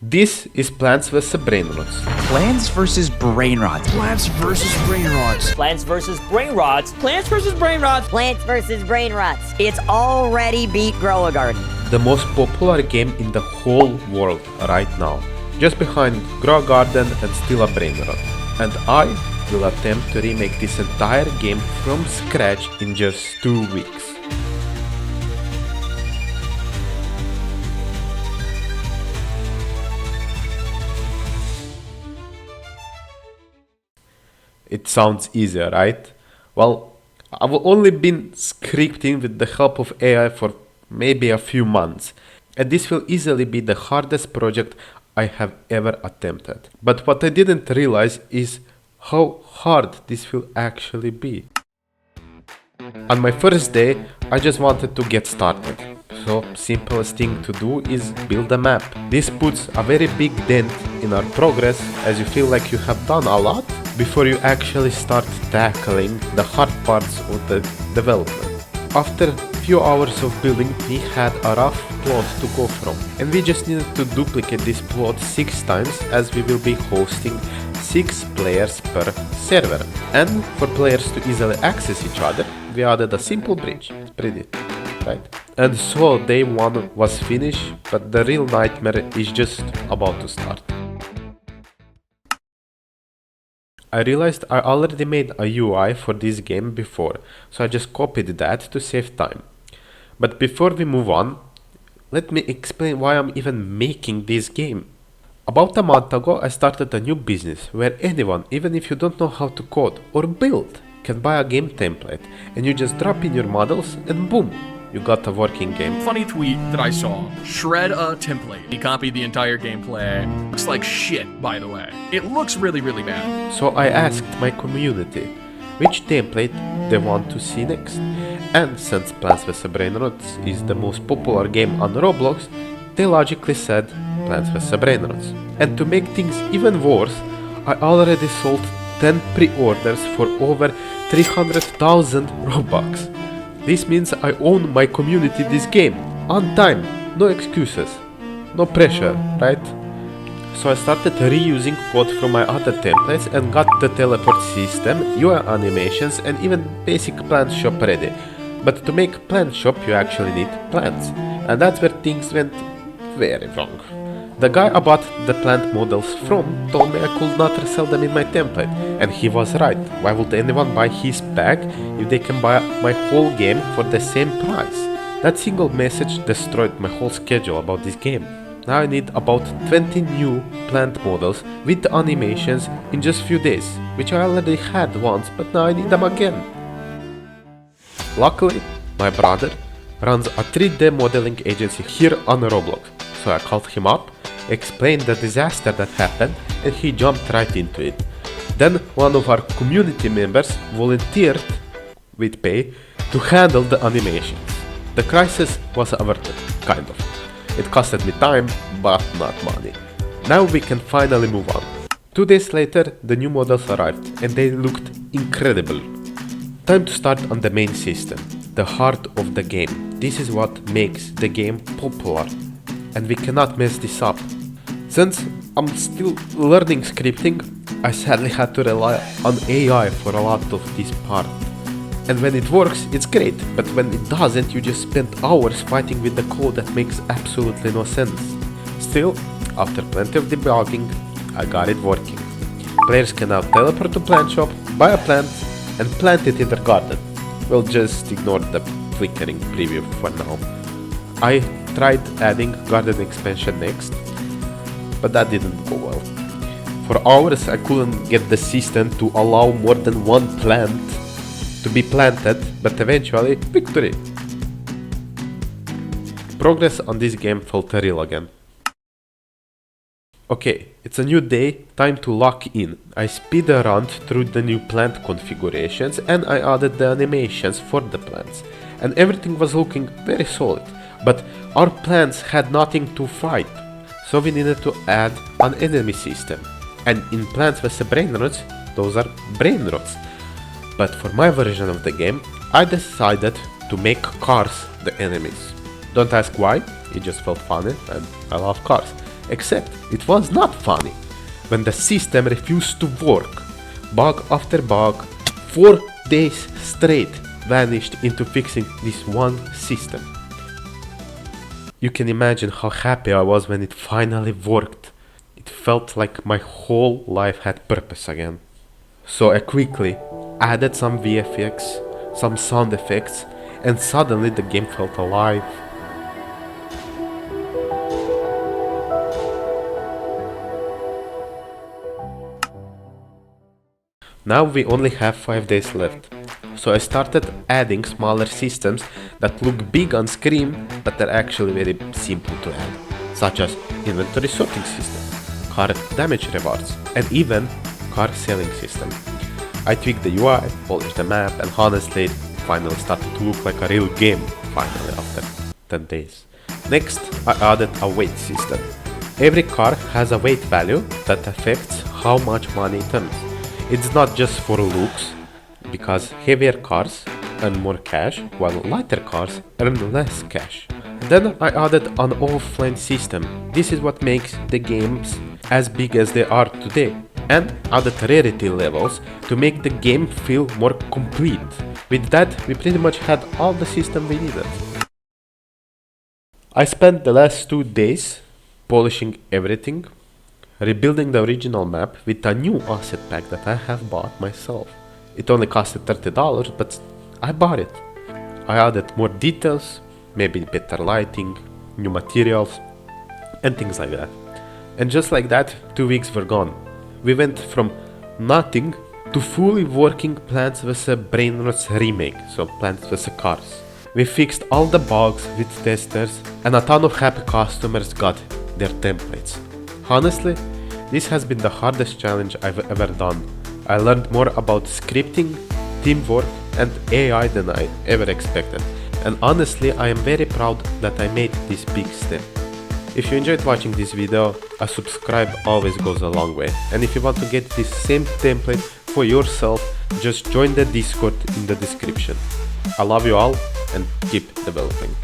This is Plants vs Brainrots. Plants vs Brainrots. Plants vs Brainrots. Plants vs Brainrots. Plants vs Brainrots. Plants vs Brainrots. It's already beat Grow a Garden. The most popular game in the whole world right now. Just behind Grow a Garden and still a Brainrot. And I will attempt to remake this entire game from scratch in just 2 weeks. It sounds easier, right? Well, I've only been scripting with the help of AI for maybe a few months, and this will easily be the hardest project I have ever attempted. But what I didn't realize is how hard this will actually be. On my first day, I just wanted to get started. So, simplest thing to do is build a map. This puts a very big dent in our progress, as you feel like you have done a lot before you actually start tackling the hard parts of the development. After a few hours of building, we had a rough plot to go from, and we just needed to duplicate this plot 6 times, as we will be hosting 6 players per server. And for players to easily access each other, we added a simple bridge. It's pretty, right? And so day 1 was finished, but the real nightmare is just about to start. I realized I already made a UI for this game before, so I just copied that to save time. But before we move on, let me explain why I'm even making this game. About a month ago, I started a new business where anyone, even if you don't know how to code or build, can buy a game template, and you just drop in your models and boom, you got a working game. Funny tweet that I saw. Shred a template. He copied the entire gameplay. Looks like shit, by the way. It looks really, really bad. So I asked my community which template they want to see next. And since Plants vs Brainrots is the most popular game on Roblox, they logically said Plants vs Brainrots. And to make things even worse, I already sold 10 pre-orders for over 300,000 Robux. This means I own my community this game, on time, no excuses, no pressure, right? So I started reusing code from my other templates and got the teleport system, UI animations and even basic plant shop ready. But to make plant shop you actually need plants, and that's where things went very wrong. The guy I bought the plant models from told me I could not resell them in my template, and he was right. Why would anyone buy his pack if they can buy my whole game for the same price? That single message destroyed my whole schedule about this game. Now I need about 20 new plant models with the animations in just few days, which I already had once, but now I need them again. Luckily, my brother runs a 3D modeling agency here on Roblox, so I called him up, explained the disaster that happened, and he jumped right into it. Then one of our community members volunteered, with pay, to handle the animations. The crisis was averted, kind of. It costed me time, but not money. Now we can finally move on. 2 days later, the new models arrived, and they looked incredible. Time to start on the main system, the heart of the game. This is what makes the game popular, and we cannot mess this up. Since I'm still learning scripting, I sadly had to rely on AI for a lot of this part. And when it works, it's great, but when it doesn't, you just spend hours fighting with the code that makes absolutely no sense. Still, after plenty of debugging, I got it working. Players can now teleport to plant shop, buy a plant, and plant it in their garden. We'll just ignore the flickering preview for now. I tried adding garden expansion next, but that didn't go well. For hours I couldn't get the system to allow more than one plant to be planted, but eventually, victory! Progress on this game felt real again. Okay, it's a new day, time to lock in. I speed around through the new plant configurations and I added the animations for the plants. And everything was looking very solid, but our plants had nothing to fight. So we needed to add an enemy system. And in Plants vs Brainrots, those are Brainrots. But for my version of the game, I decided to make cars the enemies. Don't ask why, it just felt funny and I love cars. Except it was not funny when the system refused to work. Bug after bug, 4 days straight vanished into fixing this one system. You can imagine how happy I was when it finally worked. It felt like my whole life had purpose again. So I quickly added some VFX, some sound effects, and suddenly the game felt alive. Now we only have 5 days left, so I started adding smaller systems that look big on screen but are actually very simple to add, such as inventory sorting system, car damage rewards, and even car selling system. I tweaked the UI, polished the map, and honestly it finally started to look like a real game finally after 10 days. Next, I added a weight system. Every car has a weight value that affects how much money it earns. It's not just for looks, because heavier cars earn more cash, while lighter cars earn less cash. Then I added an offline system. This is what makes the games as big as they are today, and added rarity levels to make the game feel more complete. With that, we pretty much had all the system we needed. I spent the last 2 days polishing everything, rebuilding the original map with a new asset pack that I have bought myself. It only costed $30, but I bought it. I added more details, maybe better lighting, new materials, and things like that. And just like that, 2 weeks were gone. We went from nothing to fully working Plants vs. Brainrots remake, so Plants vs. Cars. We fixed all the bugs with testers, and a ton of happy customers got their templates. Honestly, this has been the hardest challenge I've ever done. I learned more about scripting, teamwork, and AI than I ever expected. And honestly, I am very proud that I made this big step. If you enjoyed watching this video, a subscribe always goes a long way. And if you want to get this same template for yourself, just join the Discord in the description. I love you all and keep developing.